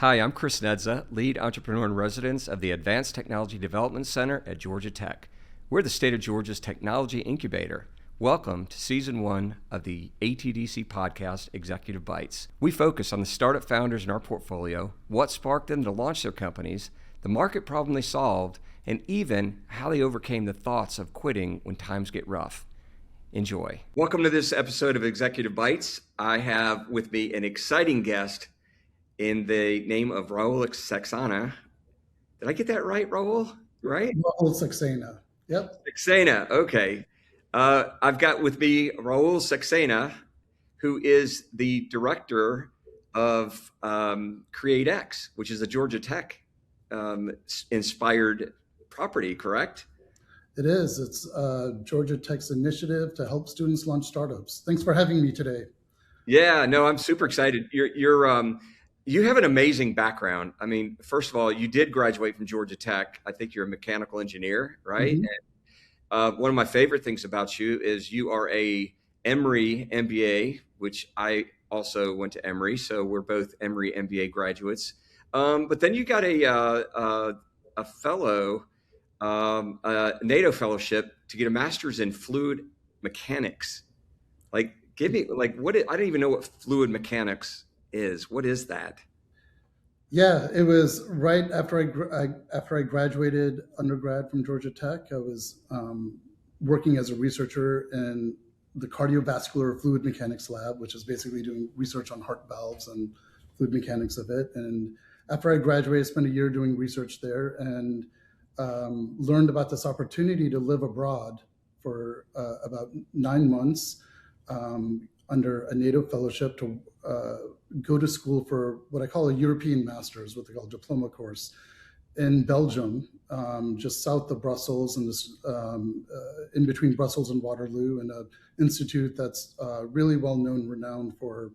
Hi, I'm Chris Nedza, Lead Entrepreneur in Residence of the Advanced Technology Development Center at Georgia Tech. We're the state of Georgia's technology incubator. Welcome to Season 1 of the ATDC podcast, Executive Bytes. We focus on the startup founders in our portfolio, what sparked them to launch their companies, the market problem they solved, and even how they overcame the thoughts of quitting when times get rough. Enjoy. Welcome to this episode of Executive Bytes. I have with me an exciting guest in the name of Rahul Saxena. Did I get that right, Rahul? Right? Rahul Saxena. Yep. Saxena, okay. I've got with me Rahul Saxena, who is the director of CreateX, which is a Georgia Tech inspired property, correct? It is. It's Georgia Tech's initiative to help students launch startups. Thanks for having me today. Yeah, no, I'm super excited. You have an amazing background. I mean, first of all, you did graduate from Georgia Tech. I think you're a mechanical engineer, right? Mm-hmm. And one of my favorite things about you is you are a Emory MBA, which I also went to Emory, so we're both Emory MBA graduates. But then you got a fellow, a NATO fellowship to get a master's in fluid mechanics. Like, give me what? I don't even know what fluid mechanics is. What is that? Yeah, it was right after I graduated undergrad from Georgia Tech. I was working as a researcher in the cardiovascular fluid mechanics lab, which is basically doing research on heart valves and fluid mechanics of it. And after I graduated, I spent a year doing research there and learned about this opportunity to live abroad for about 9 months under a NATO fellowship to go to school for what I call a European master's, what they call a diploma course in Belgium, just south of Brussels, and this in between Brussels and Waterloo, and an institute that's really well known, renowned for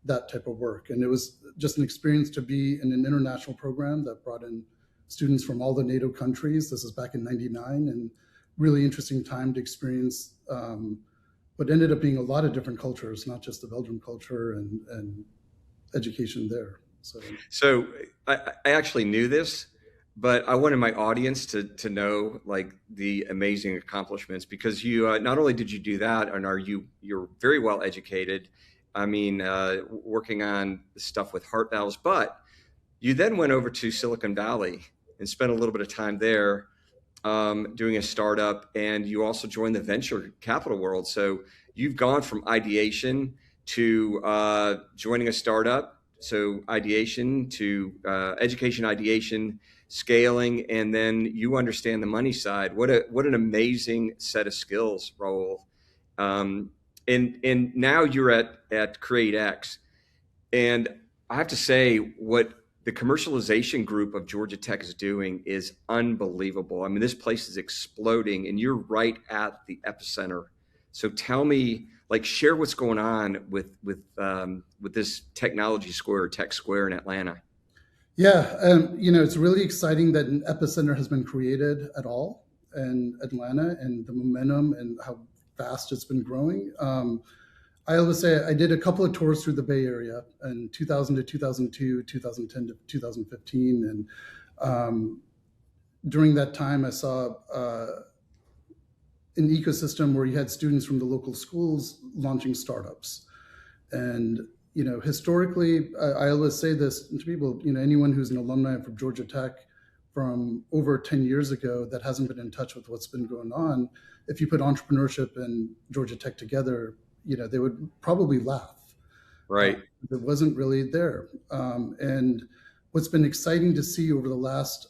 that type of work. And it was just an experience to be in an international program that brought in students from all the NATO countries. This is back in '99, and really interesting time to experience what ended up being a lot of different cultures, not just the Belgian culture and education there. So I actually knew this, but I wanted my audience to know like the amazing accomplishments, because you not only did you do that, and you're very well educated. I mean, working on stuff with heart valves, but you then went over to Silicon Valley and spent a little bit of time there doing a startup, and you also joined the venture capital world. So you've gone from ideation to joining a startup, so ideation to education, ideation, scaling, and then you understand the money side. What an amazing set of skills, Rahul. And now you're at CreateX, and I have to say what the commercialization group of Georgia Tech is doing is unbelievable. I mean, this place is exploding, and you're right at the epicenter. So tell me, share what's going on with this technology square, tech square in Atlanta. Yeah, it's really exciting that an epicenter has been created at all in Atlanta, and the momentum and how fast it's been growing. I always say I did a couple of tours through the Bay Area in 2000 to 2002, 2010 to 2015. And during that time, I saw an ecosystem where you had students from the local schools launching startups. And, historically, I always say this to people, anyone who's an alumni from Georgia Tech from over 10 years ago that hasn't been in touch with what's been going on, if you put entrepreneurship and Georgia Tech together, they would probably laugh. Right. It wasn't really there. And what's been exciting to see over the last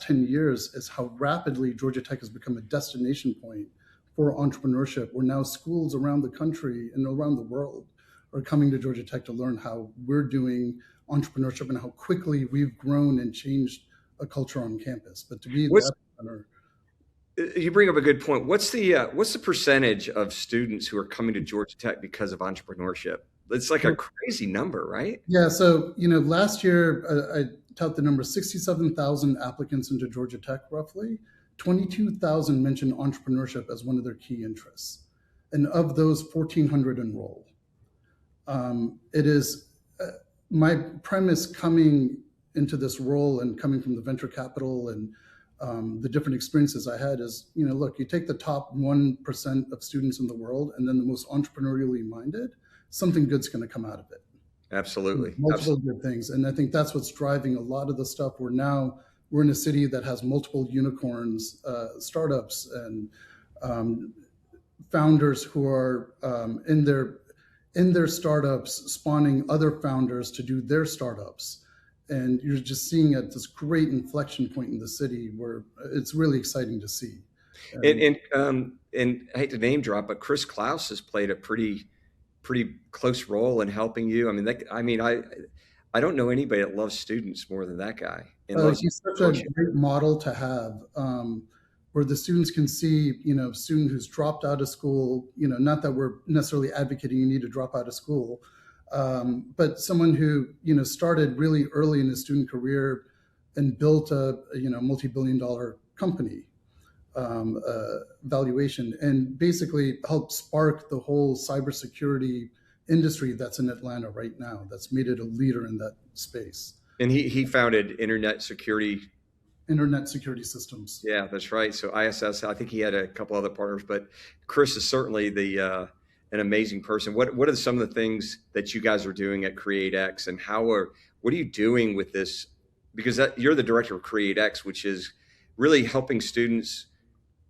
10 years is how rapidly Georgia Tech has become a destination point for entrepreneurship, where now schools around the country and around the world are coming to Georgia Tech to learn how we're doing entrepreneurship and how quickly we've grown and changed a culture on campus. But to be that center, you bring up a good point. What's the percentage of students who are coming to Georgia Tech because of entrepreneurship? It's like a crazy number, right? Yeah. So, last year I tout the number 67,000 applicants into Georgia Tech, roughly. 22,000 mentioned entrepreneurship as one of their key interests. And of those, 1,400 enrolled. It is my premise coming into this role and coming from the venture capital and the different experiences I had is, look, you take the top 1% of students in the world and then the most entrepreneurially minded, something good's going to come out of it. Absolutely. Multiple Absolutely. good things. And I think that's what's driving a lot of the stuff. We're in a city that has multiple unicorns, startups, and founders who are in their startups spawning other founders to do their startups. And you're just seeing at this great inflection point in the city where it's really exciting to see. And I hate to name drop, but Chris Klaus has played a pretty close role in helping you. I mean, I don't know anybody that loves students more than that guy. And loves He's such a great model to have, where the students can see, a student who's dropped out of school, not that we're necessarily advocating you need to drop out of school, but someone who, started really early in his student career and built a, multi-billion-dollar company valuation, and basically helped spark the whole cybersecurity industry that's in Atlanta right now. That's made it a leader in that space. And he founded Internet Security Systems. Yeah, that's right. So ISS, I think he had a couple other partners, but Chris is certainly an amazing person. What are some of the things that you guys are doing at CreateX, and what are you doing with this? Because you're the director of CreateX, which is really helping students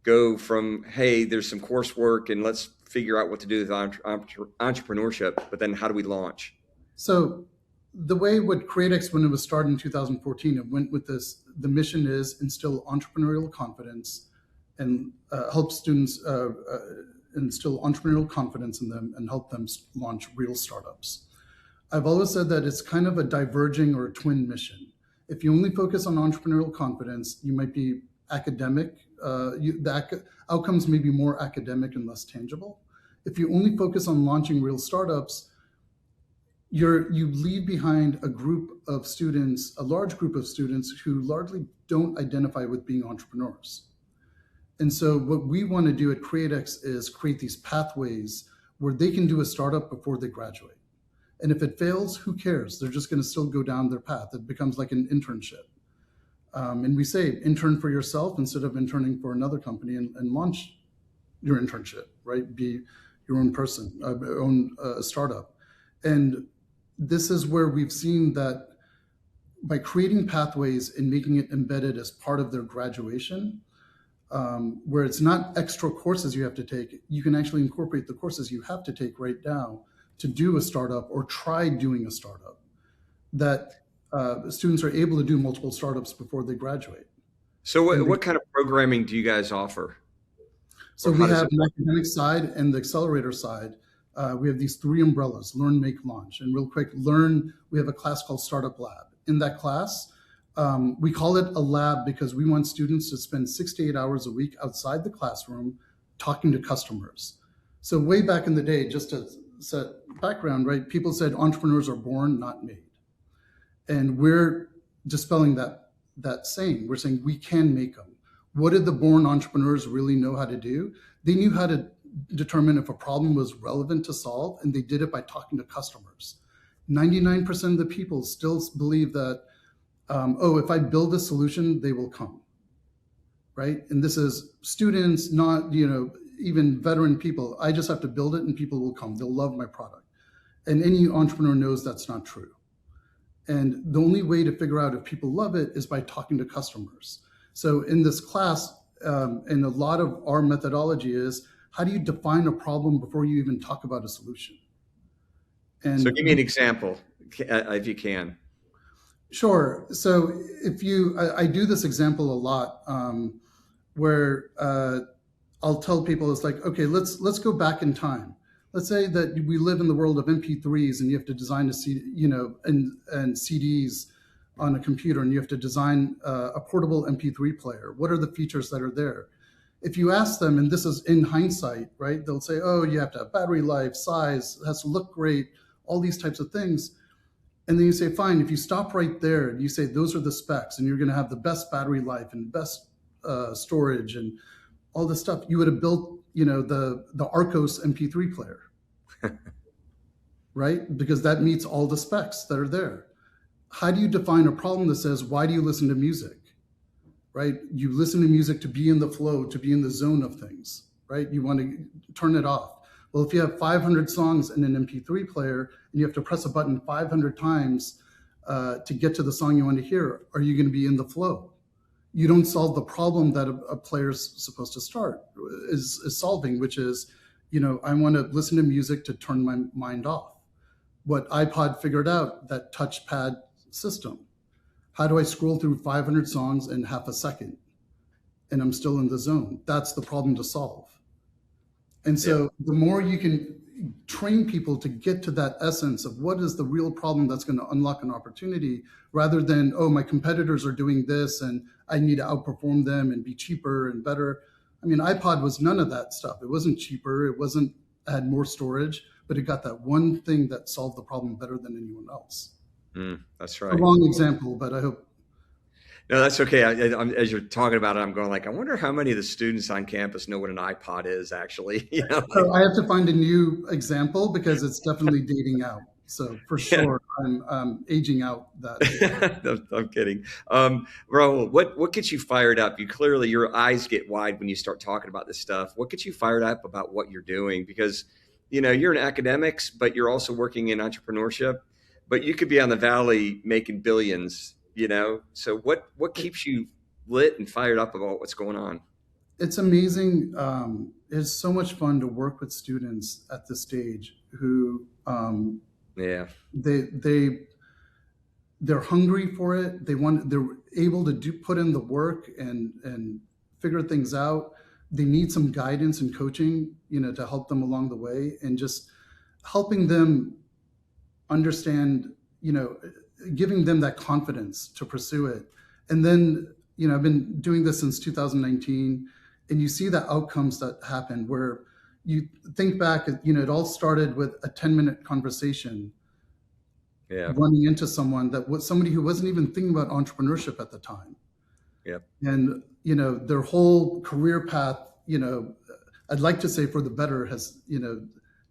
go from, hey, there's some coursework and let's figure out what to do with entrepreneurship, but then how do we launch? So the way what CreateX, when it was started in 2014, it went with this. The mission is instill entrepreneurial confidence and help students instill entrepreneurial confidence in them and help them launch real startups. I've always said that it's kind of a diverging or a twin mission. If you only focus on entrepreneurial confidence, you might be academic. The outcomes may be more academic and less tangible. If you only focus on launching real startups, you leave behind a large group of students who largely don't identify with being entrepreneurs. And so what we want to do at CreateX is create these pathways where they can do a startup before they graduate. And if it fails, who cares? They're just going to still go down their path. It becomes like an internship. And we say intern for yourself instead of interning for another company, and launch your internship, right? Be your own person, own startup. And this is where we've seen that by creating pathways and making it embedded as part of their graduation, where it's not extra courses you have to take, you can actually incorporate the courses you have to take right now to do a startup or try doing a startup, that students are able to do multiple startups before they graduate. So what kind of programming do you guys offer? So we have an academic side and the accelerator side. We have these three umbrellas: learn, make, launch. And real quick, learn, we have a class called Startup Lab. In that class, we call it a lab because we want students to spend 6 to 8 hours a week outside the classroom talking to customers. So way back in the day, just to set background, right, people said entrepreneurs are born, not made. And we're dispelling that saying. We're saying we can make them. What did the born entrepreneurs really know how to do? They knew how to determine if a problem was relevant to solve, and they did it by talking to customers. 99% of the people still believe that, if I build a solution, they will come, right? And this is students, not even veteran people. I just have to build it and people will come. They'll love my product. And any entrepreneur knows that's not true. And the only way to figure out if people love it is by talking to customers. So in this class, and a lot of our methodology is, how do you define a problem before you even talk about a solution? And so give me an example, if you can. Sure. So I do this example a lot, where I'll tell people, it's like, okay, let's go back in time. Let's say that we live in the world of MP3s and you have to design a CD, and CDs on a computer, and you have to design a portable MP3 player. What are the features that are there? If you ask them, and this is in hindsight, right, they'll say, oh, you have to have battery life, size, it has to look great, all these types of things. And then you say, fine, if you stop right there and you say, those are the specs, and you're going to have the best battery life and best storage and all this stuff, you would have built, the Arcos MP3 player. right? Because that meets all the specs that are there. How do you define a problem that says, why do you listen to music? Right? You listen to music to be in the flow, to be in the zone of things, right? You want to turn it off. Well, if you have 500 songs in an MP3 player and you have to press a button 500 times to get to the song you want to hear, are you going to be in the flow? You don't solve the problem that a player's supposed to start is solving, which is, I want to listen to music to turn my mind off. What iPod figured out, that touchpad system. How do I scroll through 500 songs in half a second and I'm still in the zone? That's the problem to solve. And so the more you can train people to get to that essence of what is the real problem that's going to unlock an opportunity, rather than, oh, my competitors are doing this and I need to outperform them and be cheaper and better. I mean, iPod was none of that stuff. It wasn't cheaper. It had more storage, but it got that one thing that solved the problem better than anyone else. That's A right. wrong example, but I hope. No, that's okay. As you're talking about it, I'm going like, I wonder how many of the students on campus know what an iPod is actually. So I have to find a new example because it's definitely dating out. So for sure, I'm aging out that. No, I'm kidding. Rahul, what gets you fired up? Your eyes get wide when you start talking about this stuff. What gets you fired up about what you're doing? Because, you're in academics, but you're also working in entrepreneurship, but you could be on the Valley making billions, So what keeps you lit and fired up about what's going on? It's amazing. It's so much fun to work with students at this stage who Yeah. they're hungry for it. They're able to put in the work and figure things out. They need some guidance and coaching, to help them along the way, and just helping them understand, giving them that confidence to pursue it. And then, I've been doing this since 2019, and you see the outcomes that happen where you think back, it all started with a 10-minute conversation. Yeah. Running into someone that was somebody who wasn't even thinking about entrepreneurship at the time. Yep. And, their whole career path, I'd like to say for the better has,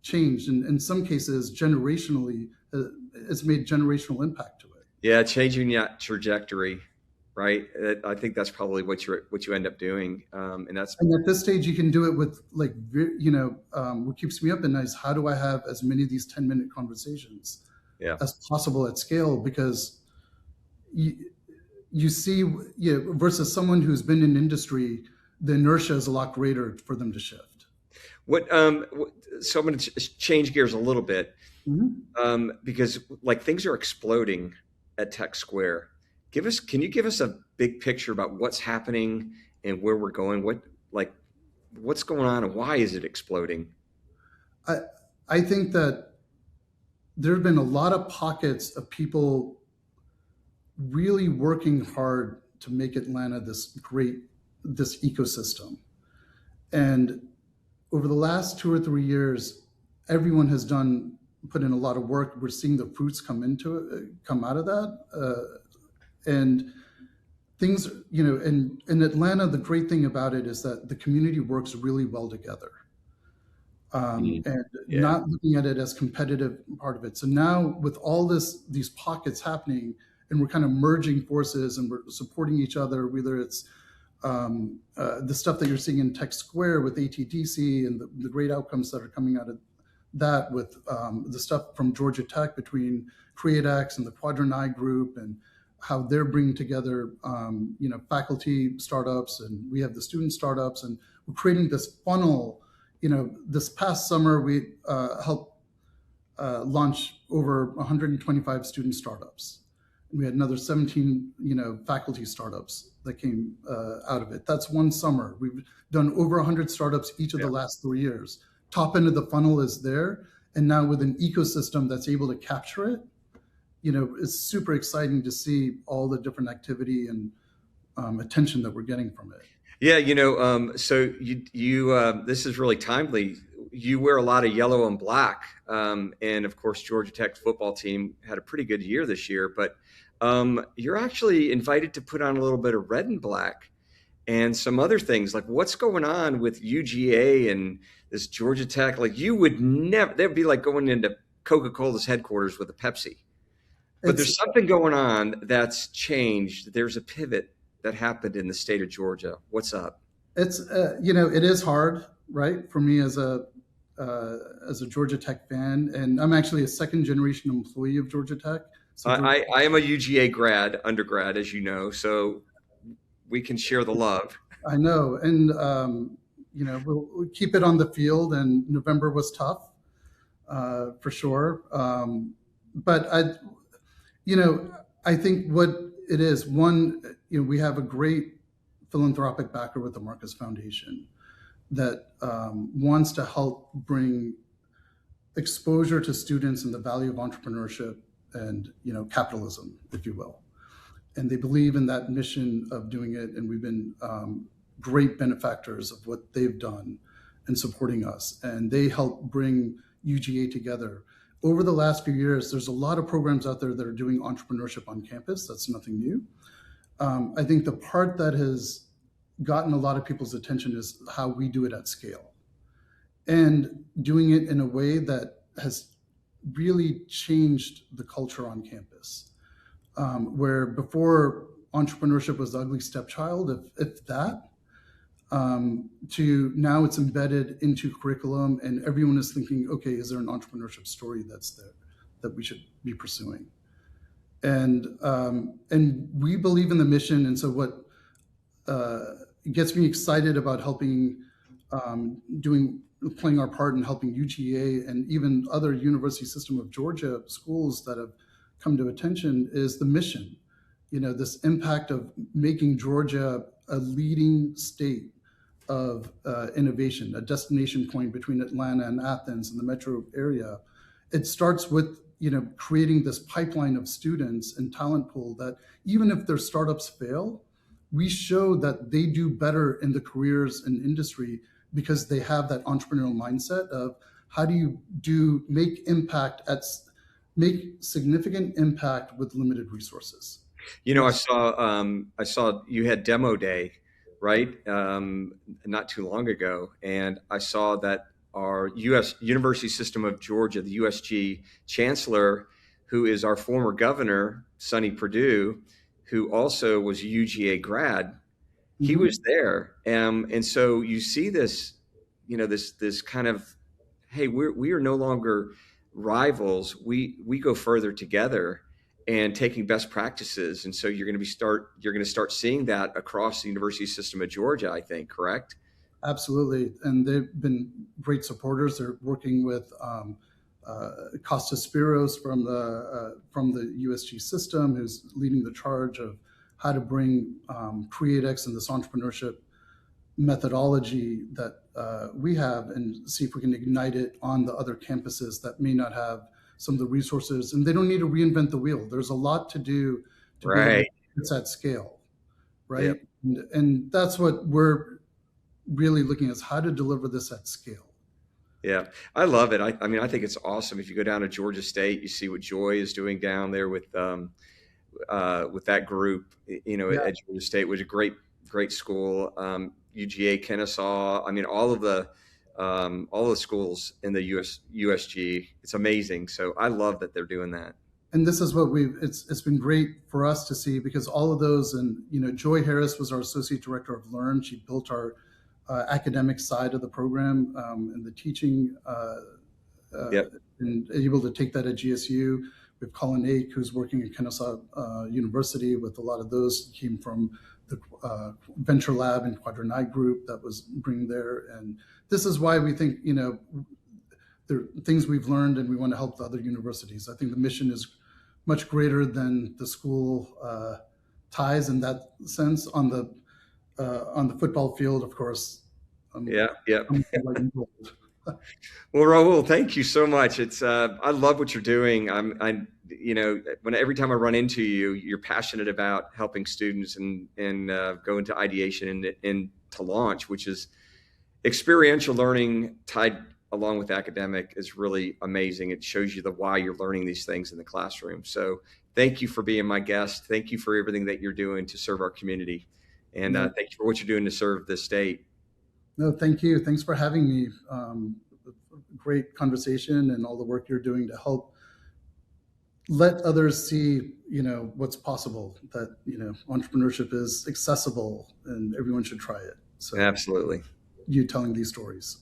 changed. And in some cases, generationally, it's made generational impact to it. Yeah. Changing that trajectory. Right. I think that's probably what you end up doing. And at this stage, you can do it with what keeps me up at night is how do I have as many of these 10-minute conversations as possible at scale, because you see, versus someone who's been in industry, the inertia is a lot greater for them to shift. So I'm going to change gears a little bit, because things are exploding at Tech Square. Can you give us a big picture about what's happening and where we're going? What's going on and why is it exploding? I think that there have been a lot of pockets of people really working hard to make Atlanta this ecosystem. And over the last 2 or 3 years, everyone has put in a lot of work. We're seeing the fruits come out of that. And things, in Atlanta, the great thing about it is that the community works really well together. Not looking at it as competitive part of it. So now with all these pockets happening, and we're kind of merging forces and we're supporting each other, whether it's the stuff that you're seeing in Tech Square with ATDC and the great outcomes that are coming out of that, with the stuff from Georgia Tech between CreateX and the Quadrant I group, and how they're bringing together, faculty startups, and we have the student startups, and we're creating this funnel. This past summer, we helped launch over 125 student startups. And we had another 17, faculty startups that came out of it. That's one summer. We've done over 100 startups each of the last 3 years. Top end of the funnel is there. And now with an ecosystem that's able to capture it, it's super exciting to see all the different activity and attention that we're getting from it. Yeah, so you this is really timely. You wear a lot of yellow and black, and of course, Georgia Tech football team had a pretty good year this year. But you're actually invited to put on a little bit of red and black and some other things. Like, what's going on with UGA and this Georgia Tech? Like, you would never. That'd be like going into Coca-Cola's headquarters with a Pepsi. But It's there's something going on that's changed. There's a pivot that happened in the state of Georgia. What's up? it's it is hard, right, for me as a Georgia Tech fan, and I'm actually a second generation employee of Georgia Tech. So Georgia, I am a UGA undergrad, as you know, so we can share the love. I know, and we'll keep it on the field. And November was tough, for sure. But I think what it is, one, we have a great philanthropic backer with the Marcus Foundation that wants to help bring exposure to students and the value of entrepreneurship and capitalism, if you will. And they believe in that mission of doing it, and we've been great benefactors of what they've done in supporting us. And they help bring UGA together. Over the last few years, there's a lot of programs out there that are doing entrepreneurship on campus. That's nothing new. I think the part that has gotten a lot of people's attention is how we do it at scale, and doing it in a way that has really changed the culture on campus. Where before entrepreneurship was the ugly stepchild, if that, to now it's embedded into curriculum, and everyone is thinking, okay, is there an entrepreneurship story that's there that we should be pursuing? And we believe in the mission, and so what gets me excited about helping, playing our part in helping UGA and even other University System of Georgia schools that have come to attention is the mission. This impact of making Georgia a leading state of innovation, a destination point between Atlanta and Athens and the metro area. It starts with creating this pipeline of students and talent pool that even if their startups fail, we show that they do better in the careers and industry because they have that entrepreneurial mindset of how do you make significant impact with limited resources. I saw you had demo day, right? Not too long ago, and I saw that our U.S. University System of Georgia, the USG chancellor, who is our former governor, Sonny Perdue, who also was a UGA grad, he was there, and so you see this, this kind of, hey, we are no longer rivals. We go further together and taking best practices, and so you're going to start seeing that across the University System of Georgia, I think, correct? Absolutely, and they've been great supporters. They're working with Costas Spiros from the USG system, who's leading the charge of how to bring CreateX and this entrepreneurship methodology that we have, and see if we can ignite it on the other campuses that may not have some of the resources, and they don't need to reinvent the wheel. There's a lot to do to right. It's at scale, right? Yep. And that's what we're really looking at, is how to deliver this at scale. Yeah, I love it. I mean, I think it's awesome. If you go down to Georgia State, you see what Joy is doing down there with that group. At Georgia State, was a great school. UGA, Kennesaw. I mean, all the schools in the USG. It's amazing. So I love that they're doing that. And this is what it's been great for us to see, because all of those, and Joy Harris was our associate director of Learn. She built our academic side of the program and the teaching, and able to take that at GSU. We have Colin Ake, who's working at Kennesaw University with a lot of those. He came from the Venture Lab and Quadranite Group that was bringing there. And this is why we think, there are things we've learned, and we want to help the other universities. I think the mission is much greater than the school ties in that sense. On the football field, of course. Yeah. Well, Rahul, thank you so much. It's I love what you're doing. Every time I run into you, you're passionate about helping students and go into ideation and to launch, which is experiential learning tied along with academic is really amazing. It shows you the why you're learning these things in the classroom. So thank you for being my guest. Thank you for everything that you're doing to serve our community. And thank you for what you're doing to serve the state. No, thank you. Thanks for having me. great conversation and all the work you're doing to help let others see, what's possible, that, entrepreneurship is accessible and everyone should try it. So Absolutely. you telling these stories.